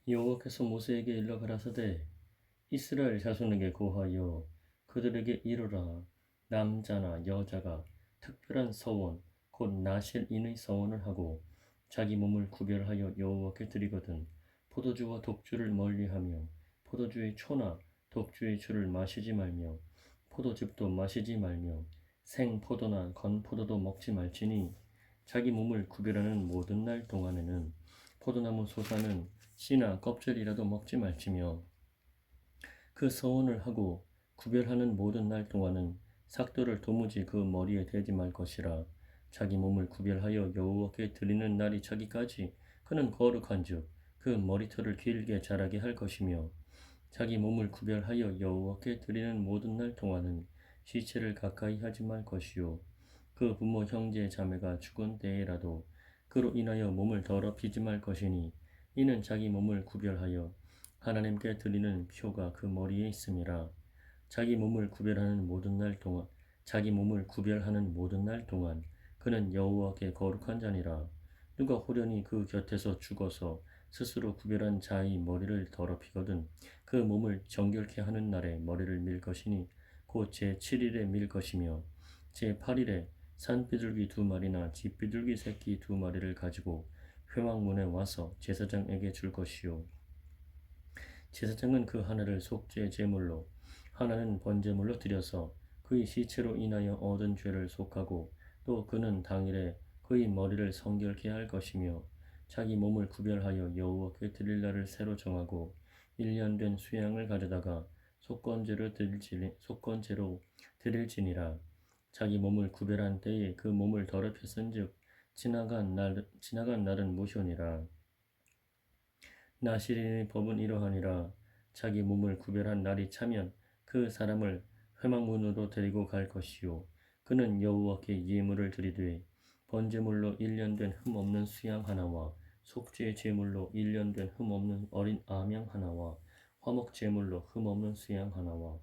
여호와께서 모세에게 일러 가라사대 이스라엘 자손에게 고하여 그들에게 이르라. 남자나 여자가 특별한 서원 곧 나실인의 서원을 하고 자기 몸을 구별하여 여호와께 드리거든 포도주와 독주를 멀리하며 포도주의 초나 독주의 주를 마시지 말며 포도즙도 마시지 말며 생포도나 건포도도 먹지 말지니 자기 몸을 구별하는 모든 날 동안에는 포도나무 솟아는 씨나 껍질이라도 먹지 말지며 그 서원을 하고 구별하는 모든 날 동안은 삭도를 도무지 그 머리에 대지 말 것이라. 자기 몸을 구별하여 여호와께 드리는 날이 차기까지 그는 거룩한즉 그 머리털을 길게 자라게 할 것이며 자기 몸을 구별하여 여호와께 드리는 모든 날 동안은 시체를 가까이 하지 말 것이요 그 부모 형제 자매가 죽은 때에라도 그로 인하여 몸을 더럽히지 말 것이니 이는 자기 몸을 구별하여 하나님께 드리는 표가 그 머리에 있음이라. 자기 몸을 구별하는 모든 날 동안 그는 여호와께 거룩한 자니라. 누가 호련히 그 곁에서 죽어서 스스로 구별한 자의 머리를 더럽히거든 그 몸을 정결케 하는 날에 머리를 밀 것이니 곧 제7일에 밀 것이며 제8일에 산비둘기 2마리나 집비둘기 새끼 2마리를 가지고 회막문에 와서 제사장에게 줄 것이요 제사장은 그 하나를 속죄 제물로 하나는 번제물로 드려서 그의 시체로 인하여 얻은 죄를 속하고 또 그는 당일에 그의 머리를 성결케 할 것이며 자기 몸을 구별하여 여호와께 드릴 날을 새로 정하고 1년 된 수양을 가져다가 속건제로 드릴지니라. 자기 몸을 구별한 때에 그 몸을 더럽혔은즉 지나간 날은 무효니라. 나실인의 법은 이러하니라. 자기 몸을 구별한 날이 차면 그 사람을 회막문으로 데리고 갈 것이요 그는 여호와께 예물을 드리되 번제물로 1년 된 흠 없는 수양 하나와 속죄 제물로 1년 된 흠 없는 어린 암양 하나와 화목 제물로 흠 없는 수양 하나와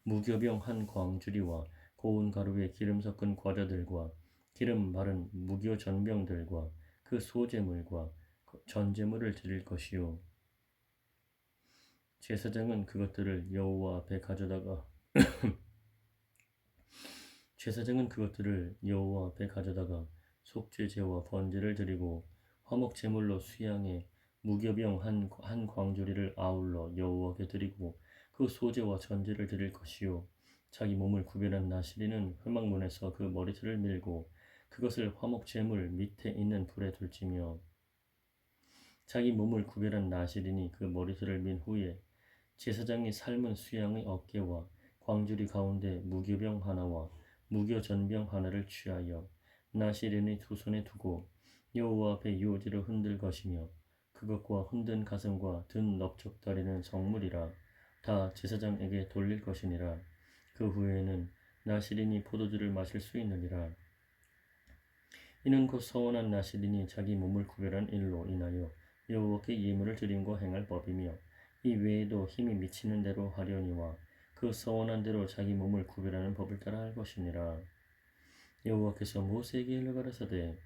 무교병 한 광주리와 고운 가루에 기름 섞은 과자들과 기름 바른 무교 전병들과 그 소제물과 전제물을 드릴 것이요 제사장은 그것들을 여호와 앞에 가져다가 속죄제와 번제를 드리고 화목 제물로 수양에 무교병 한 광주리를 아울러 여호와께 드리고 그 소제와 전제를 드릴 것이요 자기 몸을 구별한 나시리는 회막문에서 그 머리털을 밀고 그것을 화목 제물 밑에 있는 불에 둘지며 자기 몸을 구별한 나시린이 그 머리털을 민 후에 제사장이 삶은 수양의 어깨와 광주리 가운데 무교병 하나와 무교전병 하나를 취하여 나시린의 두 손에 두고 여호와 앞에 요지로 흔들 것이며 그것과 흔든 가슴과 든 넓적다리는 성물이라 다 제사장에게 돌릴 것이니라. 그 후에는 나시린이 포도주를 마실 수 있느니라. 이는 곧 서원한 나시린이 자기 몸을 구별한 일로 인하여 여호와께 예물을 드림과 행할 법이며 이 외에도 힘이 미치는 대로 하려니와 그 서원한 대로 자기 몸을 구별하는 법을 따라 할 것이니라. 여호와께서 모세에게 일러 가라사대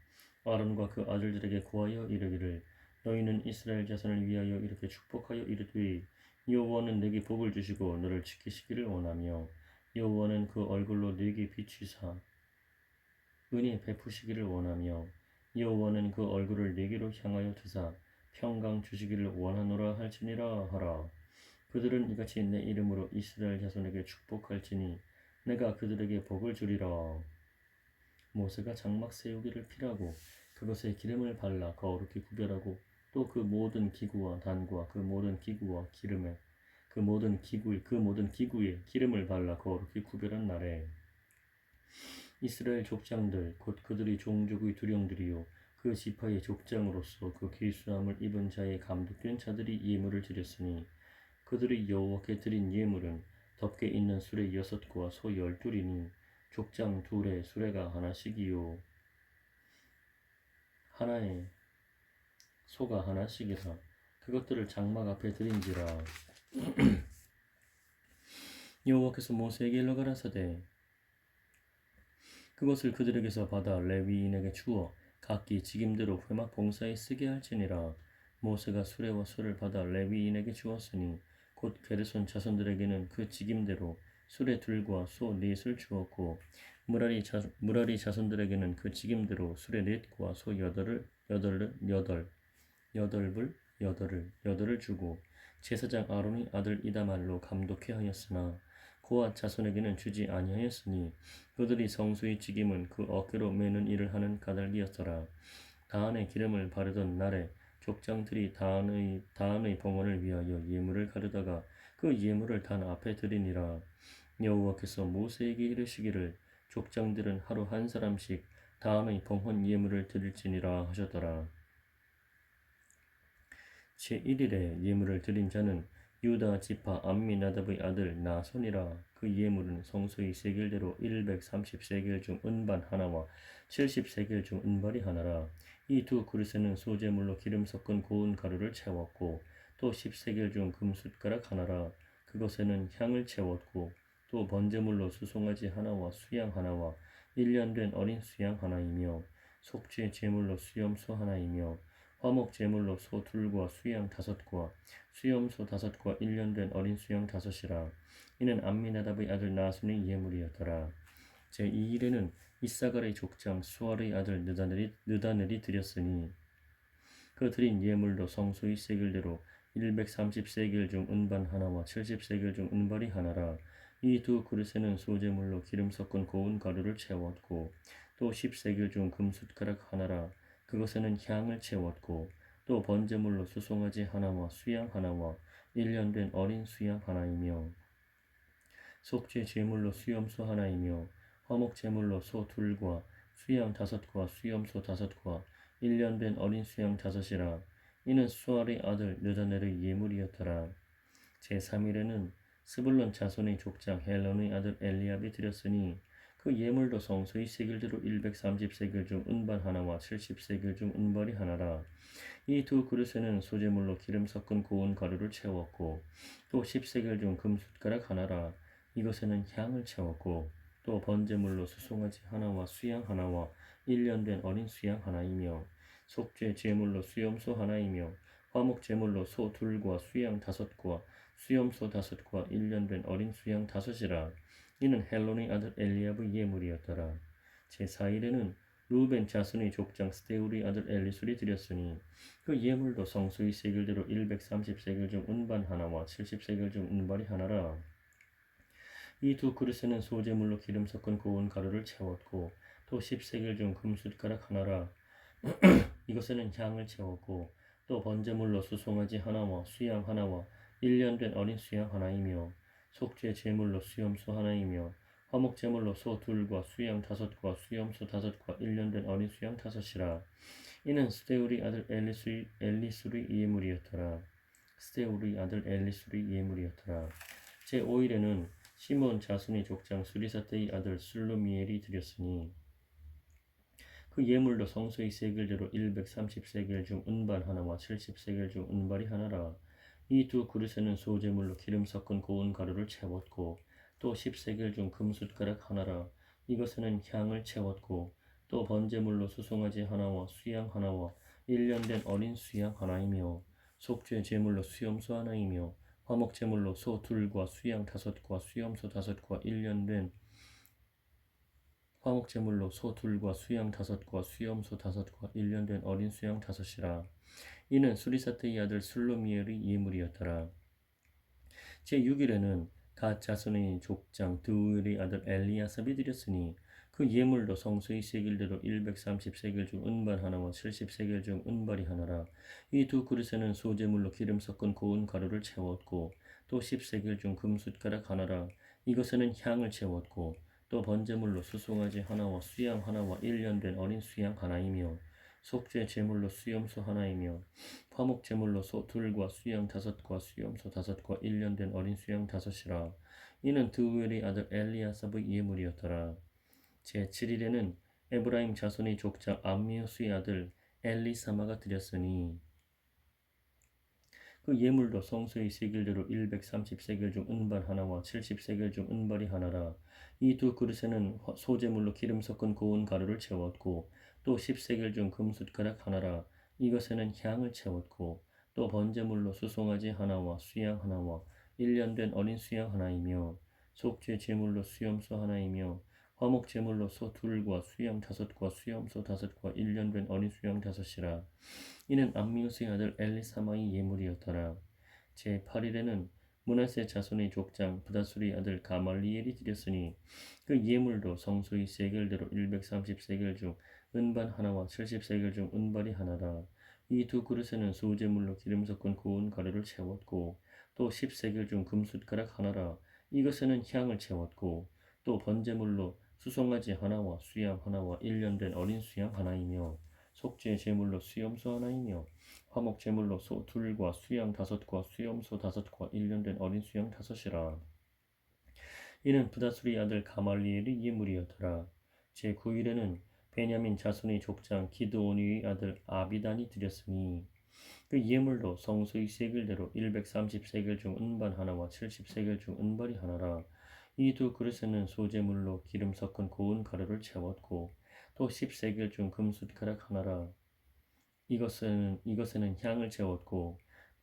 아론과 그 아들들에게 고하여 이르기를 너희는 이스라엘 자손을 위하여 이렇게 축복하여 이르되 여호와는 내게 복을 주시고 너를 지키시기를 원하며 여호와는 그 얼굴로 네게 비추사 은혜 베푸시기를 원하며 여호와는 그 얼굴을 네게로 향하여 두사 평강 주시기를 원하노라 할지니라 하라. 그들은 이같이 내 이름으로 이스라엘 자손에게 축복할지니 내가 그들에게 복을 주리라. 모세가 장막 세우기를 필하고 그것에 기름을 발라 거룩히 구별하고 또 그 모든 기구와 단과 그 모든 기구에 기름을 발라 거룩히 구별한 날에 이스라엘 족장들 곧 그들이 종족의 두령들이요 그 지파의 족장으로서 그 귀수함을 입은 자의 감독된 자들이 예물을 드렸으니 그들이 여호와께 드린 예물은 덮개 있는 수레 6과 소 12이니 족장 2에 수레가 하나씩이요 하나에 소가 하나씩이라. 그것들을 장막 앞에 드린지라. 여호와께서 모세에게 일러 가라사대 그것을 그들에게서 받아 레위인에게 주어 각기 직임대로 회막 봉사에 쓰게 할지니라. 모세가 수레와 소를 받아 레위인에게 주었으니 곧 게르손 자손들에게는 그 직임대로 수레 둘과 소 넷을 주었고 무라리 자손들에게는 그 직임대로 수레 넷과 소 여덟을 주고 제사장 아론의 아들 이다말로 감독해 하였으나 고앗 자손에게는 주지 아니하였으니 그들이 성소의 직임은 그 어깨로 매는 일을 하는 가달기였더라. 다한에 기름을 바르던 날에 족장들이 다한의 봉헌을 위하여 예물을 가르다가 그 예물을 단 앞에 드리니라. 여호와께서 모세에게 이르시기를 족장들은 하루 한 사람씩 다한의 봉헌 예물을 드릴지니라 하셨더라. 제1일에 예물을 드린 자는 유다 지파 암미나답의 아들 나손이라. 그 예물은 성소의 세겔대로 130세겔 중 은반 하나와 70세겔 중 은발이 하나라. 이 두 그릇에는 소재물로 기름 섞은 고운 가루를 채웠고 또 10세겔 중 금숟가락 하나라. 그것에는 향을 채웠고 또 번제물로 수송아지 하나와 수양 하나와 1년 된 어린 수양 하나이며 속죄 제물로 수염소 하나이며 화목 제물로 소 둘과 수양 다섯과 수염소 다섯과 1년 된 어린 수양 다섯이라. 이는 암미나답의 아들 나손의 예물이었더라. 제2일에는 이사갈의 족장 수알의 아들 느다넬이 드렸으니 그 드린 예물도 성소의 세겔대로 130세겔 중 은반 하나와 70세겔 중 은발이 하나라. 이 두 그릇에는 소재물로 기름 섞은 고운 가루를 채웠고 또 10세겔 중 금숟가락 하나라. 그것에는 향을 채웠고 또 번제물로 수송아지 하나와 수양 하나와 1년 된 어린 수양 하나이며 속죄 제물로 수염소 하나이며 화목 제물로 소 둘과 수양 다섯과 수염소 다섯과 1년 된 어린 수양 다섯이라. 이는 수알의 아들 느다넬의 예물이었더라. 제3일에는 스불론 자손의 족장 헬론의 아들 엘리압이 드렸으니 그 예물도 성소의 세겔대로 130세겔 중 은반 하나와 70세겔 중 은발이 하나라. 이 두 그릇에는 소재물로 기름 섞은 고운 가루를 채웠고 또 10세겔 중 금숟가락 하나라. 이것에는 향을 채웠고 또 번제물로 수송아지 하나와 수양 하나와 1년 된 어린 수양 하나이며 속죄 제물로 수염소 하나이며 화목 제물로 소 둘과 수양 다섯과 수염소 다섯과 1년 된 어린 수양 다섯이라. 이는 헬론의 아들 엘리압의 예물이었더라. 제4일에는 루벤 자손의 족장 스데울의 아들 엘리술이 드렸으니 그 예물도 성소의 세겔대로 130세겔 중 은반 하나와 70세겔 중 은발이 하나라. 이 두 그릇에는 소재물로 기름 섞은 고운 가루를 채웠고 또 10세겔 중 금숟가락 하나라. 이것에는 향을 채웠고 또 번제물로 수송아지 하나와 수양 하나와 1년 된 어린 수양 하나이며 속죄 제물로 수염소 하나이며 화목 제물로 소 둘과 수양 다섯과 수염소 다섯과 1년 된 어린 수양 다섯이라. 이는 스데울의 아들 엘리술의 예물이었더라. 제5일에는 시몬 자손의 족장 수리사떼의 아들 슬루미엘이 드렸으니 그 예물도 성소의 세겔대로 130세겔 중 은발 하나와 70세겔 중 은발이 하나라. 이 두 그릇에는 소재물로 기름 섞은 고운 가루를 채웠고 또 10세겔 중 금숟가락 하나라. 이것에는 향을 채웠고 또 번제물로 수송아지 하나와 수양 하나와 1년 된 어린 수양 하나이며 속죄 제물로 수염소 하나이며 화목 제물로 소 둘과 수양 다섯과 수염소 다섯과 1년 된 화목 제물로 소 둘과 수양 다섯과 수염소 다섯과 1년 된 어린 수양 다섯이라. 이는 수리사테의 아들 슬로미엘의 예물이었더라. 제6일에는 갓 자손의 족장 드우엘의 아들 엘리야삽이 드렸으니 그 예물도 성소의 세겔대로 130세겔 중 은발 하나와 70세겔 중 은발이 하나라. 이 두 그릇에는 소재물로 기름 섞은 고운 가루를 채웠고 또 10세겔 중 금숟가락 하나라. 이것에는 향을 채웠고 또 번제물로 수송아지 하나와 수양 하나와 1년 된 어린 수양 하나이며 속죄 제물로 수염소 하나이며 화목 제물로 소 둘과 수양 다섯과 수염소 다섯과 1년 된 어린 수양 다섯이라. 이는 드우엘의 아들 엘리야삽의 예물이었더라. 제7일에는 에브라임 자손의 족장 암미우스의 아들 엘리사마가 드렸으니 그 예물도 성소의 세겔대로 130세겔 중 은발 하나와 70세겔 중 은발이 하나라. 이 두 그릇에는 소재물로 기름 섞은 고운 가루를 채웠고 또 10세겔 중 금숟가락 하나라. 이것에는 향을 채웠고 또 번제물로 수송아지 하나와 수양 하나와 1년 된 어린 수양 하나이며 속죄 제물로 수염소 하나이며 화목 제물로 소 둘과 수양 다섯과 수염소 다섯과 1년 된 어린 수양 다섯이라. 이는 암미우스의 아들 엘리사마의 예물이었더라. 제8일에는 므낫세 자손의 족장 브다술의 아들 가말리엘이 드렸으니 그 예물도 성소의 세겔대로 130세겔 중 은반 하나와 70세겔 중 은발이 하나라. 이 두 그릇에는 소제물로 기름 섞은 고운 가루를 채웠고 또 10세겔 중 금숟가락 하나라. 이것에는 향을 채웠고 또 번제물로 수송아지 하나와 수양 하나와 1년 된 어린 수양 하나이며 속죄 제물로 수염소 하나이며 화목 제물로 소 둘과 수양 다섯과 수염소 다섯과 1년 된 어린 수양 다섯이라. 이는 부다술의 아들 가말리엘의 예물이었더라. 제9일에는 베냐민 자손의 족장 기드오니의 아들 아비단이 드렸으니 그 예물도 성소의 세겔대로 130세겔 중 은반 하나와 70세겔 중 은발이 하나라. 이 두 그릇에는 소제물로 기름 섞은 고운 가루를 채웠고 또 10세겔 중 금숟가락 하나라. 이것에는 향을 채웠고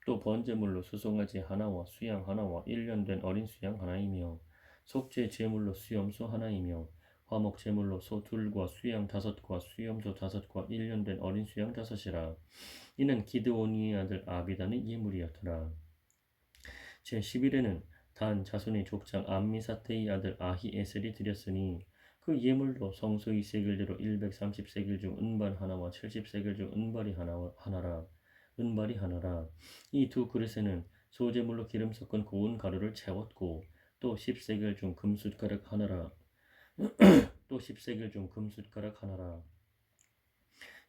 또 번제물로 수송아지 하나와 수양 하나와 1년 된 어린 수양 하나이며 속죄 제물로 수염소 하나이며 화목 제물로 소 둘과 수양 다섯과 수염소 다섯과 1년 된 어린 수양 다섯이라. 이는 기드오니의 아들 아비단의 예물이었더라. 제11에는 단 자손의 족장 암미사테의 아들 아히에셀이 드렸으니 그 예물도 성소의 세겔대로 130세겔 중 은발 하나와 70세겔 중 은발이 하나라. 은발이 하나라. 이 두 그릇에는 소제물로 기름 섞은 고운 가루를 채웠고 또 10세겔 중 금숟가락 하나라. 또 10세겔 중 금숟가락 하나라.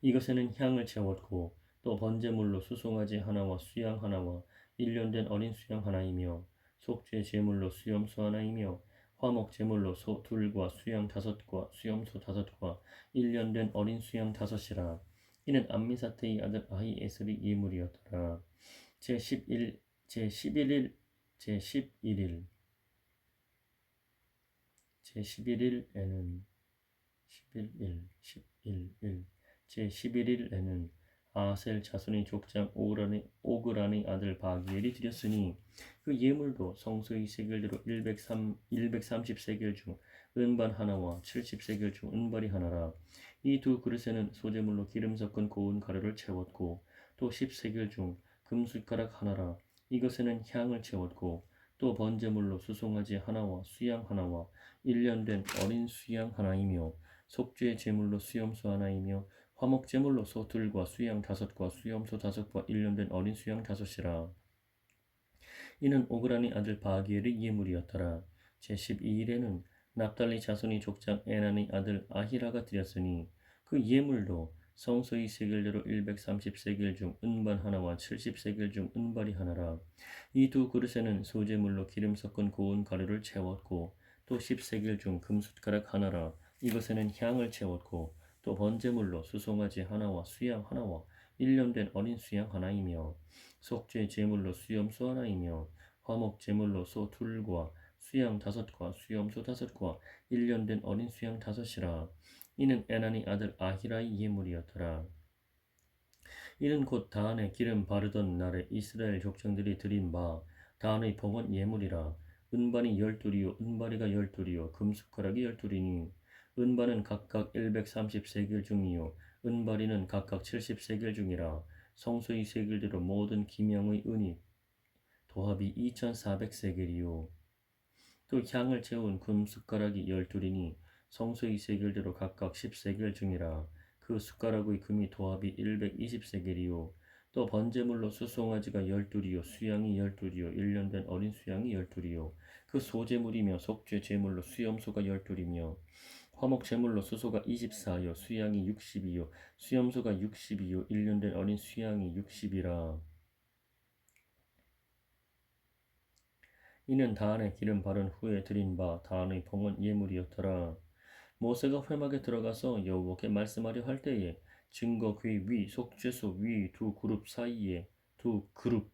이것에는 향을 채웠고 또 번제물로 수송아지 하나와 수양 하나와 1년 된 어린 수양 하나이며 속죄 제물로 수염소 하나이며 화목 제물로 소 둘과 수양 다섯과 수염소 다섯과 1년 된 어린 수양 다섯이라. 이는 암미사테의 아들 아히에슬의 예물이었더라. 제11일 제11일 제11일 제11일에는 11일 제11일에는 아셀 자손의 족장 오그란의 아들 바기엘이 드렸으니 그 예물도 성소의 세겔대로 130세겔 중 은반 하나와 70세겔 중 은발이 하나라. 이 두 그릇에는 소제물로 기름 섞은 고운 가루를 채웠고 또 10세겔 중 금숟가락 하나라. 이것에는 향을 채웠고 또 번제물로 수송아지 하나와 수양 하나와 1년 된 어린 수양 하나이며 속죄 제물로 수염소 하나이며 화목 제물로 소 둘과 수양 다섯과 수염소 다섯과 1년 된 어린 수양 다섯이라. 이는 오그라니 아들 바기엘의 예물이었더라. 제12일에는 납달리 자손의 족장 에난의 아들 아히라가 드렸으니 그 예물도 성소의 세겔대로 130세겔 중 은반 하나와 70세겔 중 은발이 하나라. 이 두 그릇에는 소제물로 기름 섞은 고운 가루를 채웠고 또 10세겔 중 금숟가락 하나라. 이것에는 향을 채웠고 또 번제물로 수송아지 하나와 수양 하나와 1년 된 어린 수양 하나이며 속죄 제물로 수염소 하나이며 화목 제물로 소 둘과 수양 다섯과 수염소 다섯과 1년 된 어린 수양 다섯이라. 이는 에난의 아들 아히라의 예물이었더라. 이는 곧 다한에 기름 바르던 날에 이스라엘 족장들이 드린 바 다한의 봉헌 예물이라. 은반이 12이요 은바리가 12이요 금숟가락이 12이니 은반은 각각 130세겔 중이요 은바리는 각각 70세겔 중이라. 성소의 세겔대로 모든 기명의 은이 도합이 2400세겔이요 또 향을 채운 금숟가락이 12이니 성소의 세겔대로 각각 10세겔 중이라. 그 숟가락의 금이 도합이 120세겔이요 또 번제물로 수송아지가 12이요 수양이 12이요 1년 된 어린 수양이 12이요 그 소제물이며 속죄 제물로 수염소가 12이며 화목 제물로 수소가 24요 수양이 60이요 수염소가 60이요 1년 된 어린 수양이 60이라. 이는 다한에 기름 바른 후에 드린 바 다한의 봉헌 예물이었더라. 모세가 회막에 들어가서 여호와께 말씀하려 할 때에 증거 궤 위 속죄소 위 두 그룹 사이에 두 그룹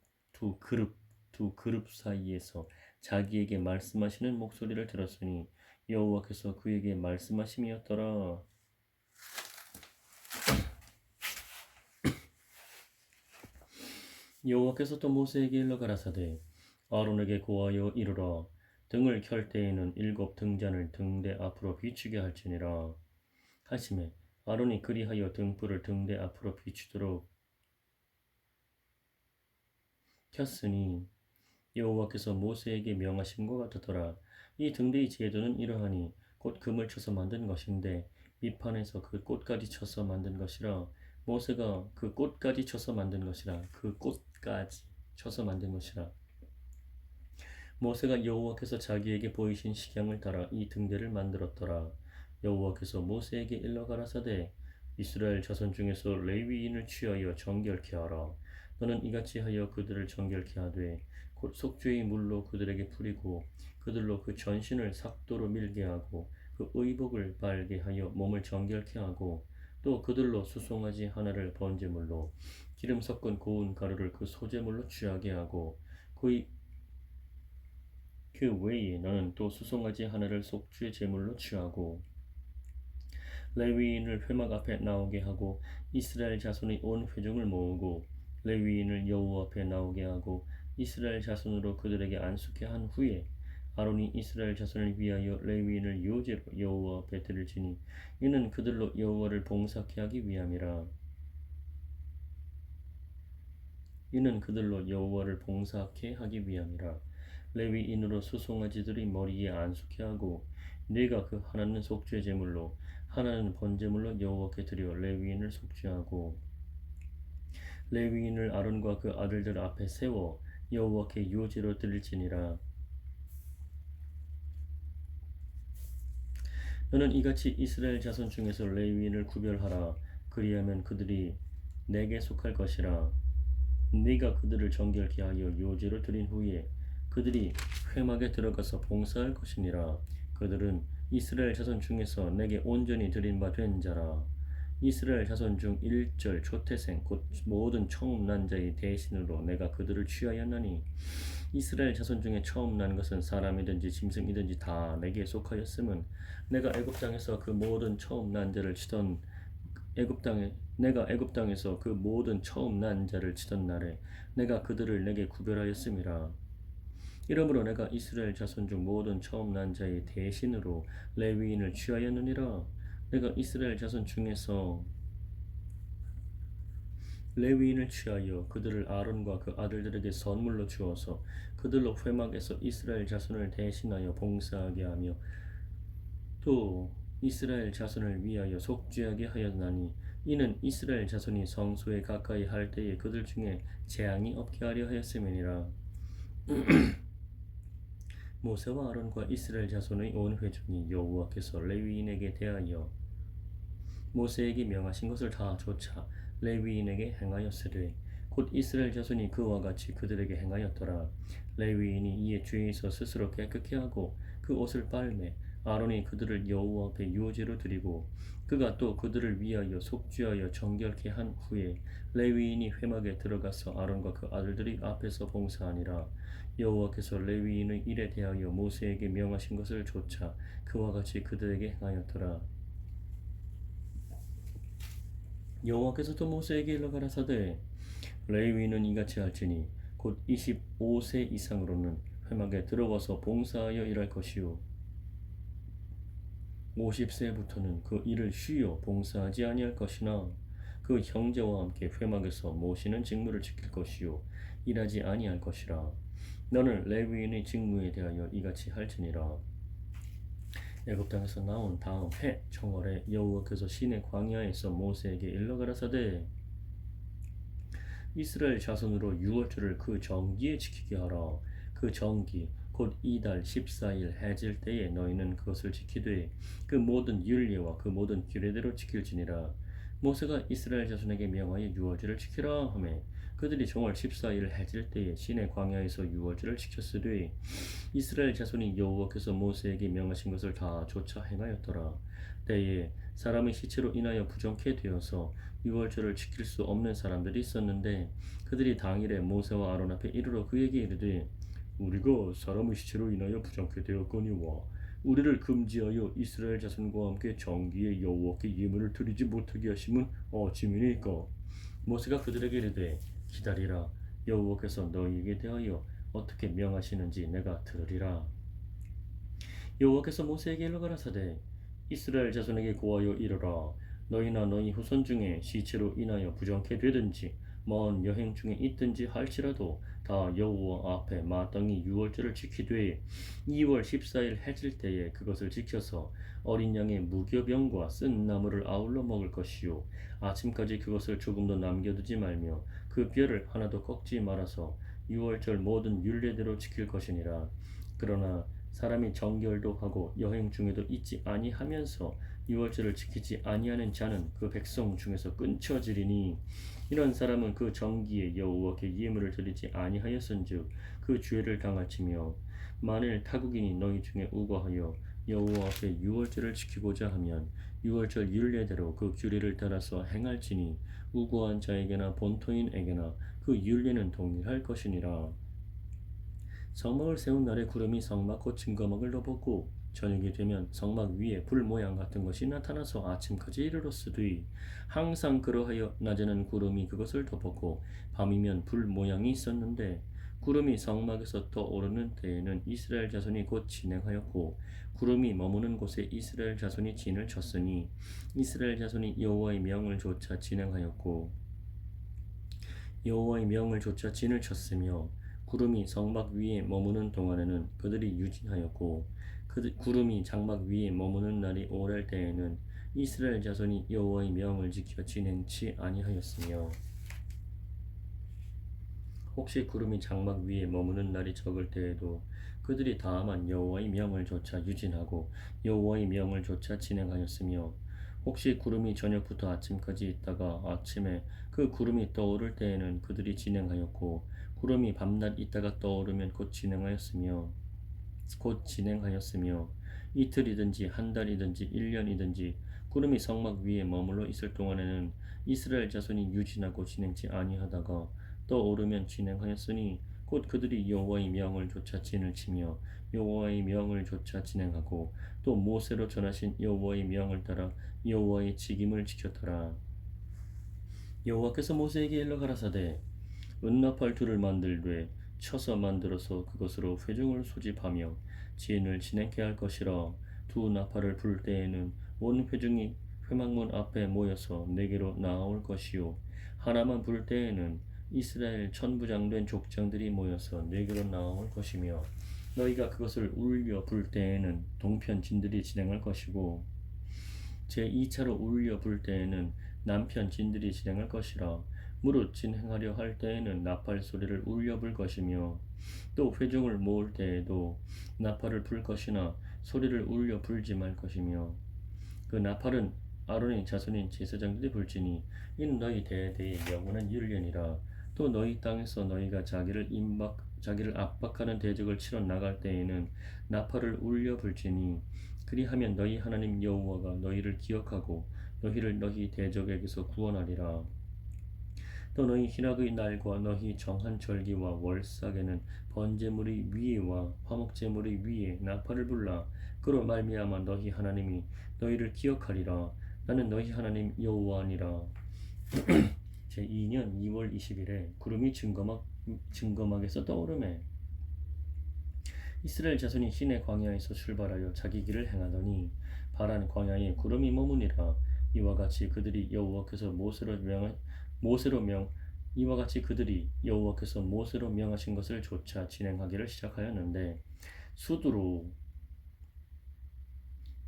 사이에서 자기에게 말씀하시는 목소리를 들었으니 여호와께서 그에게 말씀하심이었더라. 여호와께서 또 모세에게 일러 가라사대 아론에게 고하여 이르라 등을 켤 때에는 7등잔을 등대 앞으로 비추게 할지니라 하시매 아론이 그리하여 등불을 등대 앞으로 비추도록 켰으니 여호와께서 모세에게 명하심과 같았더라. 이 등대의 제도는 이러하니 곧 금을 쳐서 만든 것인데 밑판에서 그 꽃까지 쳐서 만든 것이라 모세가 그 꽃까지 쳐서 만든 것이라 그 꽃까지 쳐서 만든 것이라 모세가 여호와께서 자기에게 보이신 식양을 따라 이 등대를 만들었더라. 여호와께서 모세에게 일러 가라사대 이스라엘 자손 중에서 레위인을 취하여 정결케 하라. 너는 이같이 하여 그들을 정결케 하되 곧 속죄의 물로 그들에게 뿌리고 그들로 그 전신을 삭도로 밀게 하고 그 의복을 발게 하여 몸을 정결케 하고 또 그들로 수송아지 하나를 번제물로 기름 섞은 고운 가루를 그 소제물로 취하게 하고 그 외에 너는 또 수송아지 하나를 속죄 제물로 취하고 레위인을 회막 앞에 나오게 하고 이스라엘 자손의 온 회중을 모으고 레위인을 여호와 앞에 나오게 하고 이스라엘 자손으로 그들에게 안수케 한 후에 아론이 이스라엘 자손을 위하여 레위인을 요제로 여호와 앞에 드릴지니 이는 그들로 여호와를 봉사케 하기 위함이라. 이는 그들로 여호와를 봉사케 하기 위함이라. 레위인으로 수송아지들이 머리에 안수케 하고 네가 그 하나는 속죄 제물로 하나는 번제물로 여호와께 드려 레위인을 속죄하고 레위인을 아론과 그 아들들 앞에 세워 여호와께 요제로 드릴지니라. 너는 이같이 이스라엘 자손 중에서 레위인을 구별하라. 그리하면 그들이 내게 속할 것이라. 네가 그들을 정결케 하여 요제로 드린 후에 그들이 회막에 들어가서 봉사할 것이니라. 그들은 이스라엘 자손 중에서 내게 온전히 드린 바 된 자라. 이스라엘 자손 중 일절 초태생 곧 모든 처음 난 자의 대신으로 내가 그들을 취하였나니 이스라엘 자손 중에 처음 난 것은 사람이든지 짐승이든지 다 내게 속하였음은 내가 애굽 땅에서 그 모든 처음 난 자를 치던 내가 애굽 땅에서 그 모든 처음 난 자를 치던 날에 내가 그들을 내게 구별하였음이라. 이러므로 내가 이스라엘 자손 중 모든 처음 난 자의 대신으로 레위인을 취하였느니라. 내가 이스라엘 자손 중에서 레위인을 취하여 그들을 아론과 그 아들들에게 선물로 주어서 그들로 회막에서 이스라엘 자손을 대신하여 봉사하게 하며 또 이스라엘 자손을 위하여 속죄하게 하였나니 이는 이스라엘 자손이 성소에 가까이 할 때에 그들 중에 재앙이 없게 하려 하였음이니라. 모세와 아론과 이스라엘 자손의 온 회중이 여호와께서 레위인에게 대하여 모세에게 명하신 것을 다 조차 레위인에게 행하였으되 곧 이스라엘 자손이 그와 같이 그들에게 행하였더라. 레위인이 이에 죄에서 스스로 깨끗게 하고 그 옷을 빨매 아론이 그들을 여호와 앞에 요제로 드리고 그가 또 그들을 위하여 속죄하여 정결케 한 후에 레위인이 회막에 들어가서 아론과 그 아들들이 앞에서 봉사하니라. 여호와께서 레위인의 일에 대하여 모세에게 명하신 것을 조차 그와 같이 그들에게 행하였더라. 여호와께서 또 모세에게 일러 가라사대 레위인은 이같이 할지니 곧 25세 이상으로는 회막에 들어가서 봉사하여 일할 것이요 50세부터는 그 일을 쉬어 봉사하지 아니할 것이나 그 형제와 함께 회막에서 모시는 직무를 지킬 것이요 일하지 아니할 것이라. 너는 레위인의 직무에 대하여 이같이 할지니라. 애굽 땅에서 나온 다음 해 청월에 여호와께서 시내 광야에서 모세에게 일러 가라사대 이스라엘 자손으로 유월절을 그 정기에 지키게 하라. 그 정기 곧 이달 14일 해질 때에 너희는 그것을 지키되 그 모든 율례와 그 모든 규례대로 지킬지니라. 모세가 이스라엘 자손에게 명하여 유월절을 지키라 하매 그들이 정월 14일 해질 때에 시내 광야에서 유월절을 지켰으되 이스라엘 자손이 여호와께서 모세에게 명하신 것을 다 조차 행하였더라. 때에 사람의 시체로 인하여 부정케 되어서 유월절을 지킬 수 없는 사람들이 있었는데 그들이 당일에 모세와 아론 앞에 이르러 그에게 이르되 우리가 사람의 시체로 인하여 부정케 되었거니와 우리를 금지하여 이스라엘 자손과 함께 정기에 여호와께 예물을 드리지 못하게 하심은 어찌미니까. 모세가 그들에게 이르되 기다리라. 여호와께서 너희에게 대하여 어떻게 명하시는지 내가 들으리라. 여호와께서 모세에게 일러 가라사대 이스라엘 자손에게 고하여 이르라. 너희나 너희 후손 중에 시체로 인하여 부정케 되든지 먼 여행 중에 있든지 할지라도 다 여호와 앞에 마땅히 유월절을 지키되 2월 14일 해질 때에 그것을 지켜서 어린 양의 무교병과 쓴 나물을 아울러 먹을 것이요 아침까지 그것을 조금도 남겨두지 말며 그 뼈를 하나도 꺾지 말아서 유월절 모든 율례대로 지킬 것이니라. 그러나 사람이 정결도 하고 여행 중에도 있지 아니하면서 유월절을 지키지 아니하는 자는 그 백성 중에서 끊쳐지리니 이런 사람은 그 정기에 여호와께 예물을 드리지 아니하였은즉 그 죄를 당할지며 만일 타국인이 너희 중에 우거하여 여호와 앞에 유월절을 지키고자 하면 유월절 율례대로 그 규례를 따라서 행할지니 우거한 자에게나 본토인에게나 그 율례는 동일할 것이니라. 성막을 세운 날에 구름이 성막 곧 증거막을 덮었고 저녁이 되면 성막 위에 불 모양 같은 것이 나타나서 아침까지 이르렀으되 항상 그러하여 낮에는 구름이 그것을 덮었고 밤이면 불 모양이 있었는데 구름이 성막에서 떠오르는 때에는 이스라엘 자손이 곧 진행하였고 구름이 머무는 곳에 이스라엘 자손이 진을 쳤으니 이스라엘 자손이 여호와의 명을 조차 진행하였고 여호와의 명을 조차 진을 쳤으며 구름이 성막 위에 머무는 동안에는 그들이 유진하였고 구름이 장막 위에 머무는 날이 오랄 때에는 이스라엘 자손이 여호와의 명을 지켜 진행치 아니하였으며 혹시 구름이 장막 위에 머무는 날이 적을 때에도 그들이 다만 여호와의 명을 조차 유진하고 여호와의 명을 조차 진행하였으며 혹시 구름이 저녁부터 아침까지 있다가 아침에 그 구름이 떠오를 때에는 그들이 진행하였고 구름이 밤낮 있다가 떠오르면 곧 진행하였으며 이틀이든지 한 달이든지 1년이든지 구름이 성막 위에 머물러 있을 동안에는 이스라엘 자손이 유진하고 진행치 아니하다가 떠오르면 진행하였으니 곧 그들이 여호와의 명을 조차 진을 치며 여호와의 명을 조차 진행하고 또 모세로 전하신 여호와의 명을 따라 여호와의 직임을 지켰더라. 여호와께서 모세에게 일러 가라사대 은나팔 둘을 만들되 쳐서 만들어서 그것으로 회중을 소집하며 진을 진행케 할 것이라. 두 나팔을 불 때에는 온 회중이 회막문 앞에 모여서 내게로 나아올 것이요 하나만 불 때에는 이스라엘 천부장된 족장들이 모여서 내게로 나아올 것이며 너희가 그것을 울려 불 때에는 동편 진들이 진행할 것이고 제2차로 울려 불 때에는 남편 진들이 진행할 것이라. 무릇 진행하려 할 때에는 나팔 소리를 울려 불 것이며 또 회중을 모을 때에도 나팔을 불 것이나 소리를 울려 불지 말 것이며 그 나팔은 아론의 자손인 제사장들이 불지니 이는 너희 대대의 영원한 율례니라. 또 너희 땅에서 너희가 자기를 압박하는 대적을 치러 나갈 때에는 나팔을 울려 불지니 그리하면 너희 하나님 여호와가 너희를 기억하고 너희를 너희 대적에게서 구원하리라. 또 너희 희락의 날과 너희 정한 절기와 월삭에는 번제물의 위에와 화목제물의 위에 나팔을 불라. 그로 말미암아 너희 하나님이 너희를 기억하리라. 나는 너희 하나님 여호와니라. 제2년 2월 20일에 구름이 증거막에서 떠오르매 이스라엘 자손이 시내 광야에서 출발하여 자기 길을 행하더니 바란 광야에 구름이 머무니라. 이와 같이 그들이 여호와께서 모세로 명하신 것을 조차 진행하기를 시작하였는데 수두로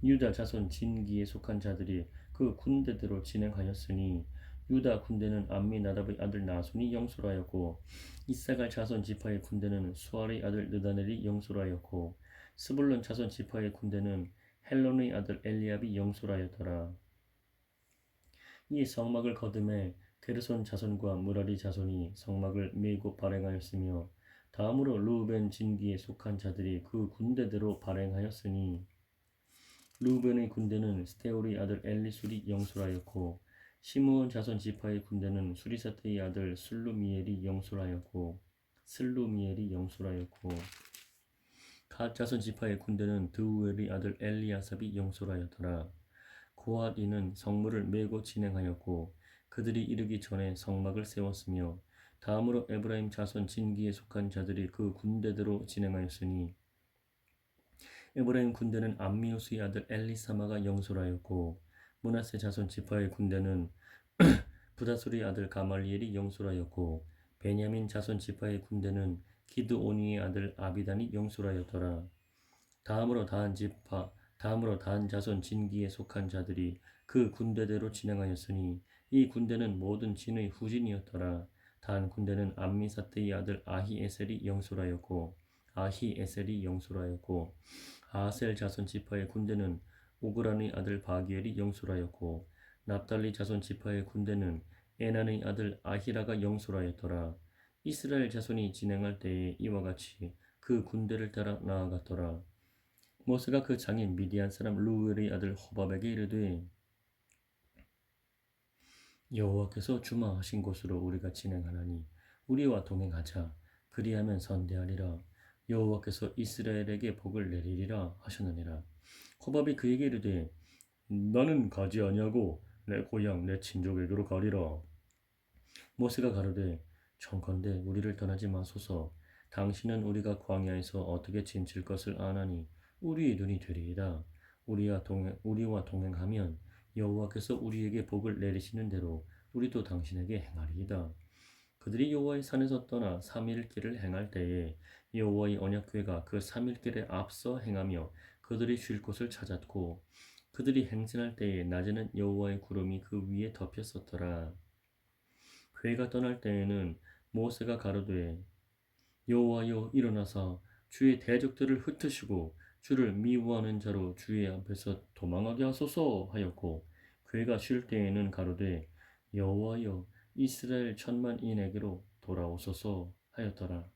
유다 자손 진기에 속한 자들이 그 군대대로 진행하였으니 유다 군대는 암미나답의 아들 나손이 영솔하였고 이사갈 자손 지파의 군대는 수알의 아들 느다넬이 영솔하였고 스불론 자손 지파의 군대는 헬론의 아들 엘리압이 영솔하였더라. 이 성막을 거듭해 게르손 자손과 무라리 자손이 성막을 메고 발행하였으며 다음으로 르우벤 진기에 속한 자들이 그 군대대로 발행하였으니 르우벤의 군대는 스데울의 아들 엘리술이 영솔하였고 시므온 자손 지파의 군대는 수리사트의 아들 슬루미엘이 영솔하였고 갓 자손 지파의 군대는 드우엘의 아들 엘리아삽이 영솔하였더라. 고핫이는 성물을 메고 진행하였고 그들이 이르기 전에 성막을 세웠으며 다음으로 에브라임 자손 진기에 속한 자들이 그 군대대로 진행하였으니 에브라임 군대는 암미우스의 아들 엘리사마가 영솔하였고 므낫세 자손 지파의 군대는 부다술의 아들 가말리엘이 영솔하였고 베냐민 자손 지파의 군대는 기드오니의 아들 아비단이 영솔하였더라. 다음으로 단 자손 진기에 속한 자들이 그 군대대로 진행하였으니 이 군대는 모든 진의 후진이었더라. 단 군대는 암미사트의 아들 아히에셀이 영솔하였고 아셀 자손 지파의 군대는 오그란의 아들 바기엘이 영솔하였고 납달리 자손 지파의 군대는 에난의 아들 아히라가 영솔하였더라. 이스라엘 자손이 진행할 때에 이와 같이 그 군대를 따라 나아갔더라. 모세가 그 장인 미디안 사람 루엘의 아들 호밥에게 이르되 여호와께서 주마하신 곳으로 우리가 진행하나니 우리와 동행하자. 그리하면 선대하리라. 여호와께서 이스라엘에게 복을 내리리라 하셨느니라. 호밥이 그에게 이르되 나는 가지 아니하고 내 고향 내 친족에게로 가리라. 모세가 가로되 청컨대 우리를 떠나지 마소서. 당신은 우리가 광야에서 어떻게 지칠 것을 아나니 우리의 눈이 되리이다. 우리와 동행하면 여호와께서 우리에게 복을 내리시는 대로 우리도 당신에게 행하리이다. 그들이 여호와의 산에서 떠나 3일 길을 행할 때에 여호와의 언약궤가 그 3일 길에 앞서 행하며 그들이 쉴 곳을 찾았고 그들이 행진할 때에 낮에는 여호와의 구름이 그 위에 덮였었더라. 궤가 떠날 때에는 모세가 가로되 여호와여 일어나사 주의 대적들을 흩으시고 주를 미워하는 자로 주의 앞에서 도망하게 하소서 하였고 궤가 쉴 때에는 가로되 여호와여 이스라엘 천만인에게로 돌아오소서 하였더라.